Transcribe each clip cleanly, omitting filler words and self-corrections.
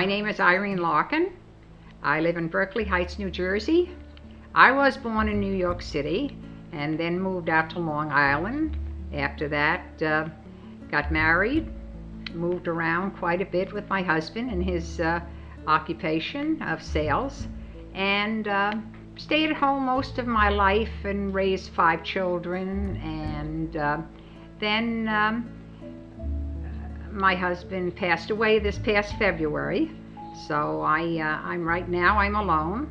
My name is Irene Larkin. I live in Berkeley Heights, New Jersey. I was born in New York City and then moved out to Long Island. After that, got married, moved around quite a bit with my husband in his occupation of sales, and stayed at home most of my life and raised 5 children. And then my husband passed away this past February, so I'm right now I'm alone,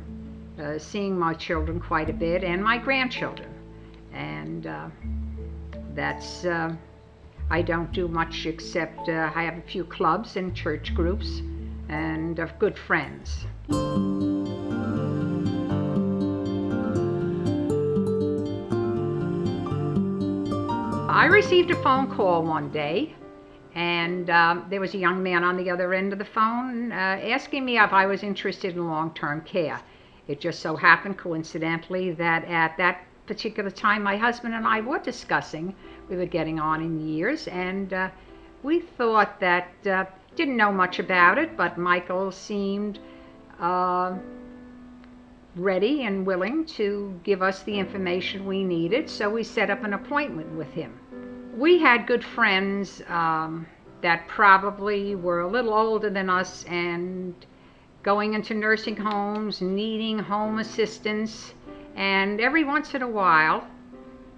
seeing my children quite a bit and my grandchildren, and that's I don't do much except I have a few clubs and church groups and good friends. I received a phone call one day, and there was a young man on the other end of the phone asking me if I was interested in long-term care. It just so happened coincidentally that at that particular time my husband and I were discussing, we were getting on in years, and we thought that, didn't know much about it, but Michael seemed ready and willing to give us the information we needed, so we set up an appointment with him. We had good friends that probably were a little older than us and going into nursing homes, needing home assistance, and every once in a while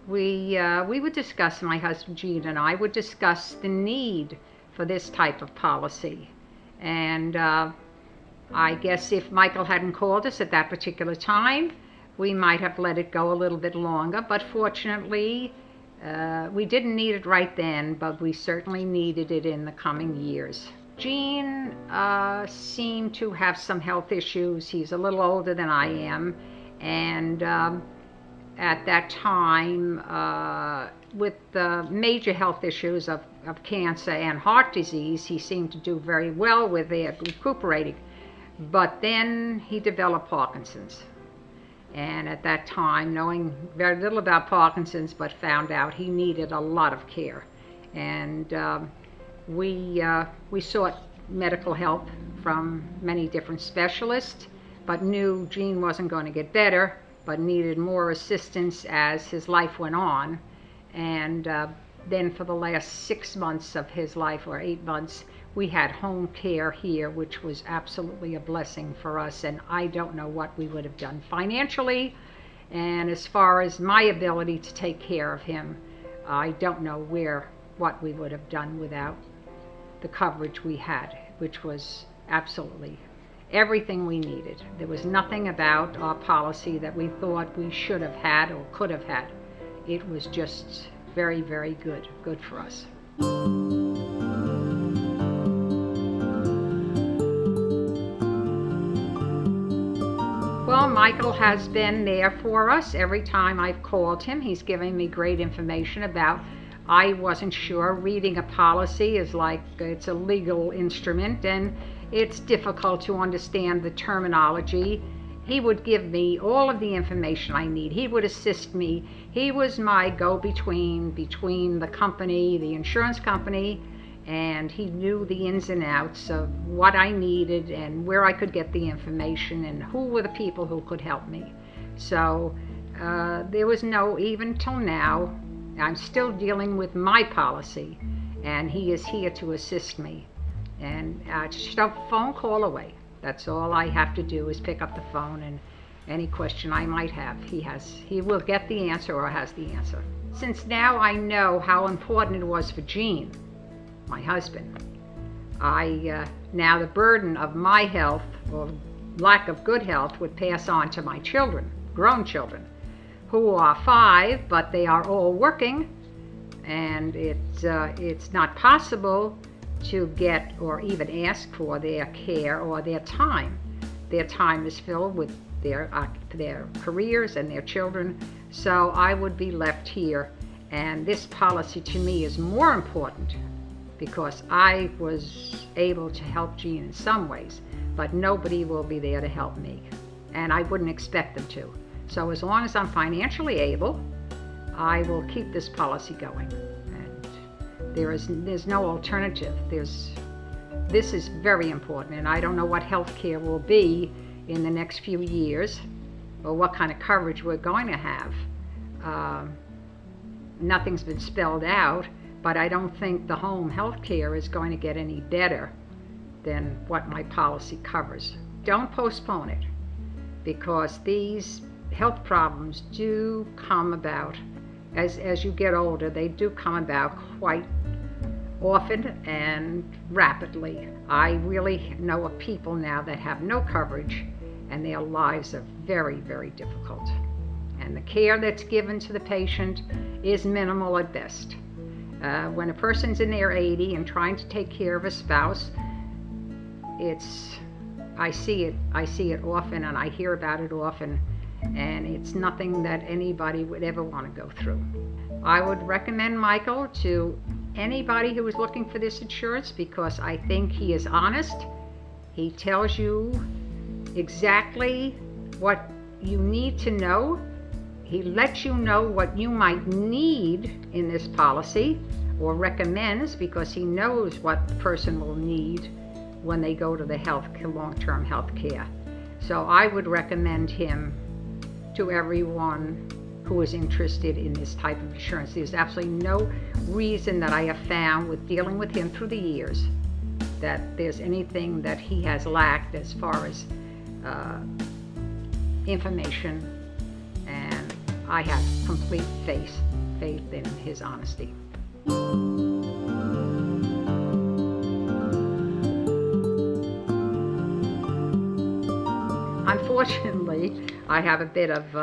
we would discuss, my husband Gene and I would discuss the need for this type of policy. And I guess if Michael hadn't called us at that particular time, we might have let it go a little bit longer, but fortunately we didn't need it right then, but we certainly needed it in the coming years. Gene seemed to have some health issues. He's a little older than I am, and at that time, with the major health issues of cancer and heart disease, he seemed to do very well with it, recuperating. But then he developed Parkinson's. And at that time, knowing very little about Parkinson's, but found out he needed a lot of care. And we sought medical help from many different specialists, but knew Gene wasn't going to get better, but needed more assistance as his life went on. And then for the last 6 months of his life, or 8 months, we had home care here, which was absolutely a blessing for us, and I don't know what we would have done financially. And as far as my ability to take care of him, I don't know what we would have done without the coverage we had, which was absolutely everything we needed. There was nothing about our policy that we thought we should have had or could have had. It was just very, very good for us. Well, Michael has been there for us every time I've called him. He's given me great information about, I wasn't sure. Reading a policy is like, it's a legal instrument and it's difficult to understand the terminology. He would give me all of the information I need. He would assist me. He was my go-between between the company, the insurance company, and he knew the ins and outs of what I needed and where I could get the information and who were the people who could help me. So there was no, even till now, I'm still dealing with my policy, and he is here to assist me. And just a phone call away. That's all I have to do is pick up the phone, and any question I might have, he will get the answer or has the answer. Since now I know how important it was for Gene, my husband, now the burden of my health or lack of good health would pass on to my children, grown children, who are 5, but they are all working, and it's not possible to get or even ask for their care or their time. Their time is filled with their careers and their children, so I would be left here, and this policy to me is more important because I was able to help Gene in some ways, but nobody will be there to help me, and I wouldn't expect them to. So as long as I'm financially able, I will keep this policy going. And there's no alternative. this is very important, and I don't know what health care will be in the next few years or what kind of coverage we're going to have. Nothing's been spelled out, but I don't think the home health care is going to get any better than what my policy covers. Don't postpone it, because these health problems do come about as you get older. They do come about quite often and rapidly. I really know of people now that have no coverage, and their lives are very, very difficult. And the care that's given to the patient is minimal at best. When a person's in their 80 and trying to take care of a spouse, I see it often, and I hear about it often, and it's nothing that anybody would ever want to go through. I would recommend Michael to anybody who is looking for this insurance, because I think he is honest. He tells you exactly what you need to know. He lets you know what you might need in this policy, or recommends, because he knows what the person will need when they go to the long-term health care. So I would recommend him to everyone who is interested in this type of insurance. There's absolutely no reason that I have found with dealing with him through the years that there's anything that he has lacked as far as information, and I have complete faith in his honesty. Unfortunately, I have a bit of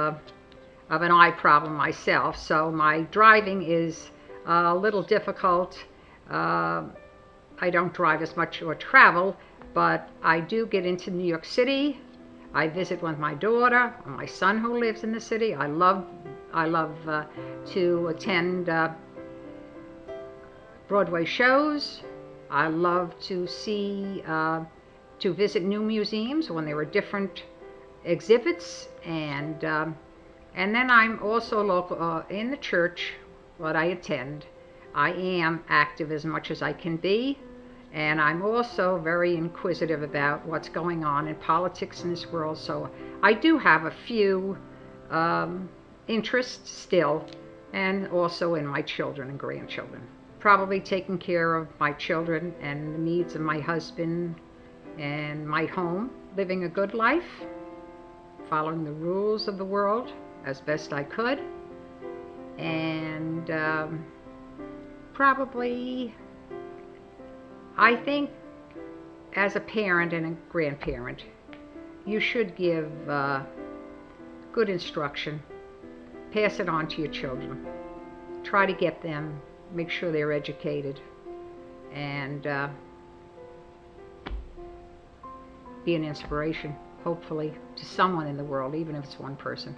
an eye problem myself, so my driving is a little difficult. I don't drive as much or travel, but I do get into New York City. I visit with my daughter, or my son who lives in the city. I love to attend Broadway shows. I love to to visit new museums when there are different exhibits, and then I'm also local in the church that I attend. I am active as much as I can be, and I'm also very inquisitive about what's going on in politics in this world. So I do have a few interests still, and also in my children and grandchildren. Probably taking care of my children and the needs of my husband and my home, living a good life, following the rules of the world as best I could, and probably, I think, as a parent and a grandparent, you should give good instruction, pass it on to your children, try to get them, make sure they're educated, and be an inspiration, hopefully, to someone in the world, even if it's one person.